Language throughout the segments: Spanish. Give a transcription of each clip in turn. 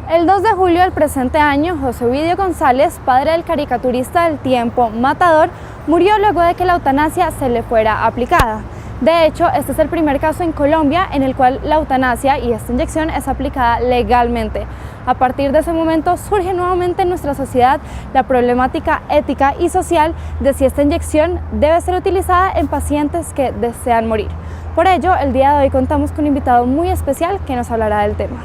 El 2 de julio del presente año, José Ovidio González, padre del caricaturista del tiempo Matador, murió luego de que la eutanasia se le fuera aplicada. De hecho, este es el primer caso en Colombia en el cual la eutanasia y esta inyección es aplicada legalmente. A partir de ese momento surge nuevamente en nuestra sociedad la problemática ética y social de si esta inyección debe ser utilizada en pacientes que desean morir. Por ello, el día de hoy contamos con un invitado muy especial que nos hablará del tema.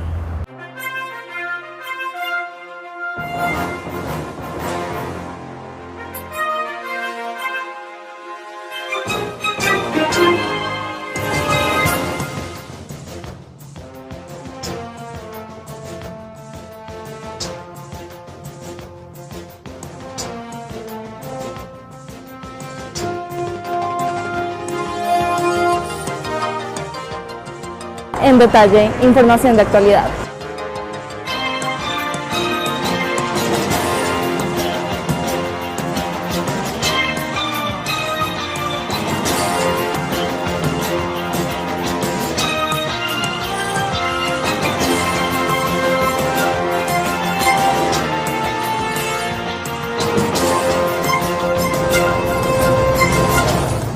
En detalle, información de actualidad.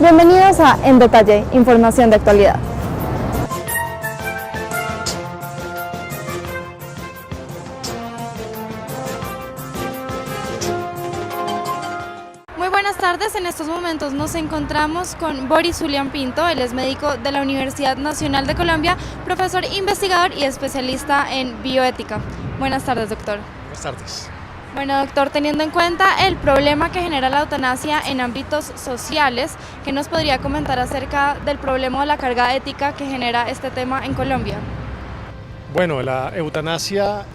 Bienvenidos a En Detalle, información de actualidad. Muy buenas tardes, en estos momentos nos encontramos con Boris Julián Pinto, él es médico de la Universidad Nacional de Colombia, profesor investigador y especialista en bioética. Buenas tardes, doctor. Buenas tardes. Bueno, doctor, teniendo en cuenta el problema que genera la eutanasia en ámbitos sociales, ¿qué nos podría comentar acerca del problema o la carga ética que genera este tema en Colombia? Bueno, la eutanasia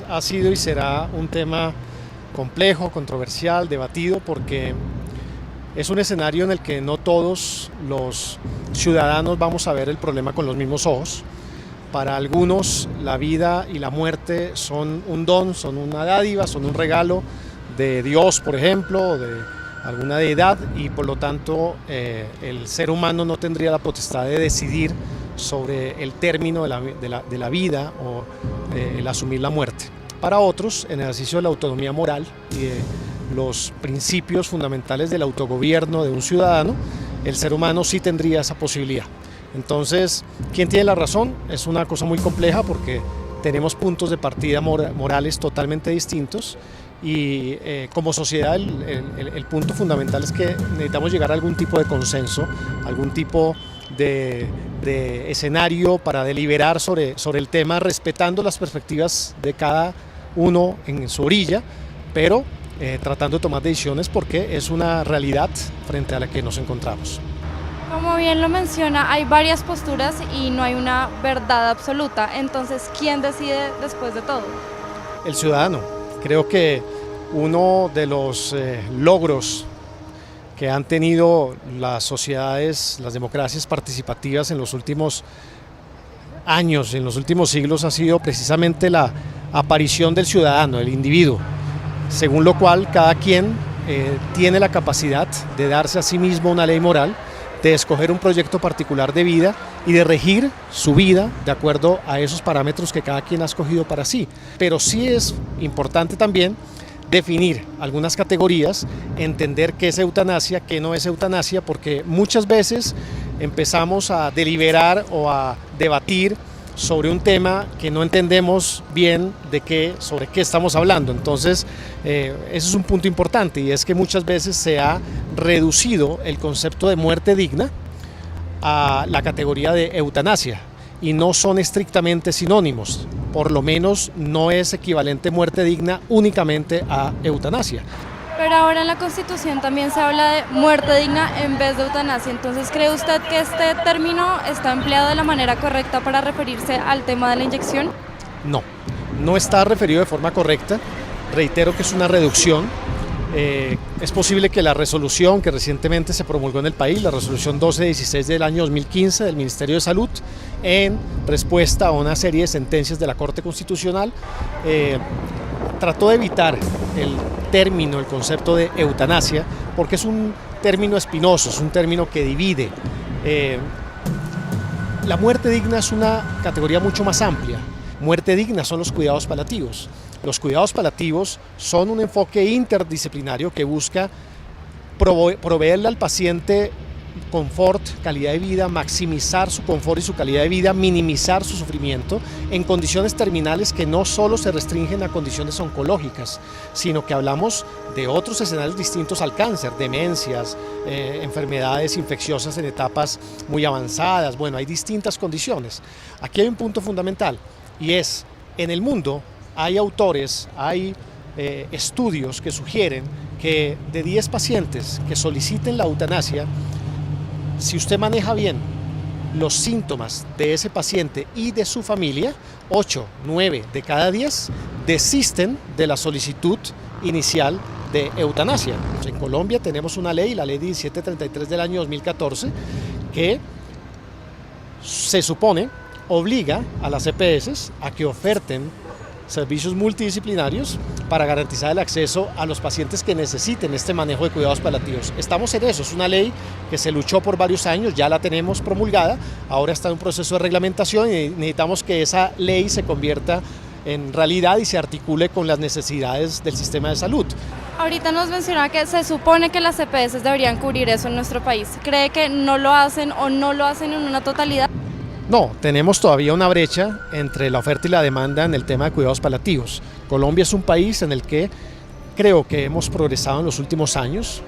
ha sido y será un tema complejo, controversial, debatido, porque es un escenario en el que no todos los ciudadanos vamos a ver el problema con los mismos ojos. Para algunos la vida y la muerte son un don, son una dádiva, son un regalo de Dios, por ejemplo, o de alguna deidad, y por lo tanto el ser humano no tendría la potestad de decidir sobre el término de la vida o el asumir la muerte. Para otros, en el ejercicio de la autonomía moral y de los principios fundamentales del autogobierno de un ciudadano, el ser humano sí tendría esa posibilidad. Entonces, ¿quién tiene la razón? Es una cosa muy compleja porque tenemos puntos de partida morales totalmente distintos y como sociedad el punto fundamental es que necesitamos llegar a algún tipo de consenso, algún tipo de escenario para deliberar sobre el tema, respetando las perspectivas de cada uno en su orilla, pero tratando de tomar decisiones porque es una realidad frente a la que nos encontramos. Como bien lo menciona, hay varias posturas y no hay una verdad absoluta. Entonces, ¿quién decide después de todo? El ciudadano. Creo que uno de los logros que han tenido las sociedades, las democracias participativas en los últimos años, en los últimos siglos, ha sido precisamente la aparición del ciudadano, del individuo, según lo cual cada quien tiene la capacidad de darse a sí mismo una ley moral, de escoger un proyecto particular de vida y de regir su vida de acuerdo a esos parámetros que cada quien ha escogido para sí. Pero sí es importante también definir algunas categorías, entender qué es eutanasia, qué no es eutanasia, porque muchas veces empezamos a deliberar o a debatir sobre un tema que no entendemos bien sobre qué estamos hablando. Entonces, ese es un punto importante, y es que muchas veces se ha reducido el concepto de muerte digna a la categoría de eutanasia, y no son estrictamente sinónimos. Por lo menos no es equivalente muerte digna únicamente a eutanasia. Pero ahora en la Constitución también se habla de muerte digna en vez de eutanasia. Entonces, ¿cree usted que este término está empleado de la manera correcta para referirse al tema de la inyección? No, no está referido de forma correcta. Reitero que es una reducción. Es posible que la resolución que recientemente se promulgó en el país, la resolución 1216 del año 2015 del Ministerio de Salud, en respuesta a una serie de sentencias de la Corte Constitucional, trató de evitar el término, el concepto de eutanasia, porque es un término espinoso, es un término que divide. La muerte digna es una categoría mucho más amplia Muerte digna son los cuidados paliativos. Los cuidados paliativos son un enfoque interdisciplinario que busca proveerle al paciente confort, calidad de vida, maximizar su confort y su calidad de vida, minimizar su sufrimiento en condiciones terminales que no solo se restringen a condiciones oncológicas, sino que hablamos de otros escenarios distintos al cáncer, demencias, enfermedades infecciosas en etapas muy avanzadas. Bueno, hay distintas condiciones. Aquí hay un punto fundamental y es, en el mundo hay autores, hay estudios que sugieren que de 10 pacientes que soliciten la eutanasia, si usted maneja bien los síntomas de ese paciente y de su familia, 8, 9 de cada 10 desisten de la solicitud inicial de eutanasia. En Colombia tenemos una ley, la ley 1733 del año 2014, que se supone obliga a las EPS a que oferten servicios multidisciplinarios para garantizar el acceso a los pacientes que necesiten este manejo de cuidados paliativos. Estamos en eso, es una ley que se luchó por varios años, ya la tenemos promulgada, ahora está en un proceso de reglamentación y necesitamos que esa ley se convierta en realidad y se articule con las necesidades del sistema de salud. Ahorita nos menciona que se supone que las EPS deberían cubrir eso en nuestro país. ¿Cree que no lo hacen o no lo hacen en una totalidad? No, tenemos todavía una brecha entre la oferta y la demanda en el tema de cuidados paliativos. Colombia es un país en el que creo que hemos progresado en los últimos años.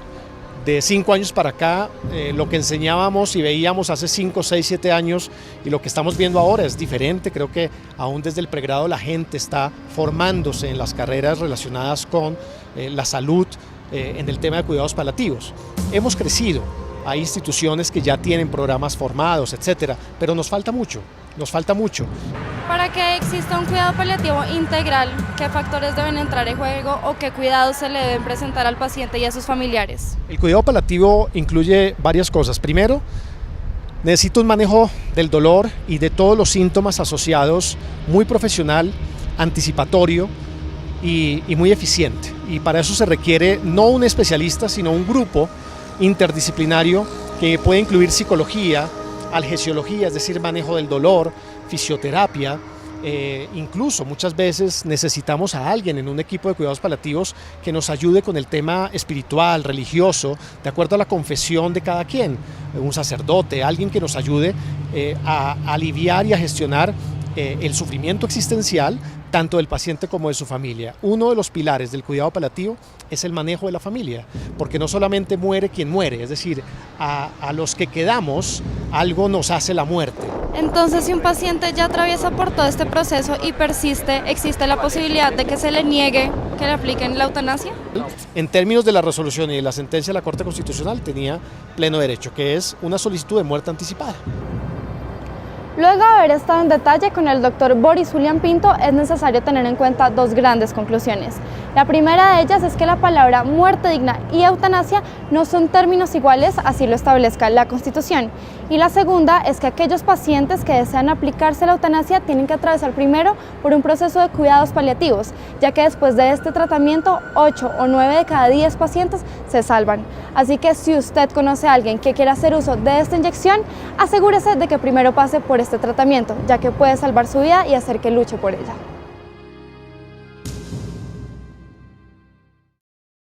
De 5 años para acá, lo que enseñábamos y veíamos hace 5, 6, 7 años y lo que estamos viendo ahora es diferente. Creo que aún desde el pregrado la gente está formándose en las carreras relacionadas con la salud en el tema de cuidados paliativos. Hemos crecido. Hay instituciones que ya tienen programas formados, etcétera, pero nos falta mucho, nos falta mucho. Para que exista un cuidado paliativo integral, ¿qué factores deben entrar en juego o qué cuidados se le deben presentar al paciente y a sus familiares? El cuidado paliativo incluye varias cosas. Primero, necesita un manejo del dolor y de todos los síntomas asociados muy profesional, anticipatorio y muy eficiente. Y para eso se requiere no un especialista, sino un grupo interdisciplinario que puede incluir psicología, algesiología, es decir, manejo del dolor, fisioterapia, incluso muchas veces necesitamos a alguien en un equipo de cuidados paliativos que nos ayude con el tema espiritual, religioso, de acuerdo a la confesión de cada quien, un sacerdote, alguien que nos ayude a aliviar y a gestionar el sufrimiento existencial tanto del paciente como de su familia. Uno de los pilares del cuidado paliativo es el manejo de la familia, porque no solamente muere quien muere, es decir, a los que quedamos, algo nos hace la muerte. Entonces, si un paciente ya atraviesa por todo este proceso y persiste, ¿existe la posibilidad de que se le niegue que le apliquen la eutanasia? En términos de la resolución y de la sentencia de la Corte Constitucional, tenía pleno derecho, que es una solicitud de muerte anticipada. Luego de haber estado en detalle con el doctor Boris Julián Pinto, es necesario tener en cuenta dos grandes conclusiones. La primera de ellas es que la palabra muerte digna y eutanasia no son términos iguales, así lo establezca la Constitución. Y la segunda es que aquellos pacientes que desean aplicarse la eutanasia tienen que atravesar primero por un proceso de cuidados paliativos, ya que después de este tratamiento, 8 o 9 de cada 10 pacientes se salvan. Así que si usted conoce a alguien que quiera hacer uso de esta inyección, asegúrese de que primero pase por este tratamiento, ya que puede salvar su vida y hacer que luche por ella.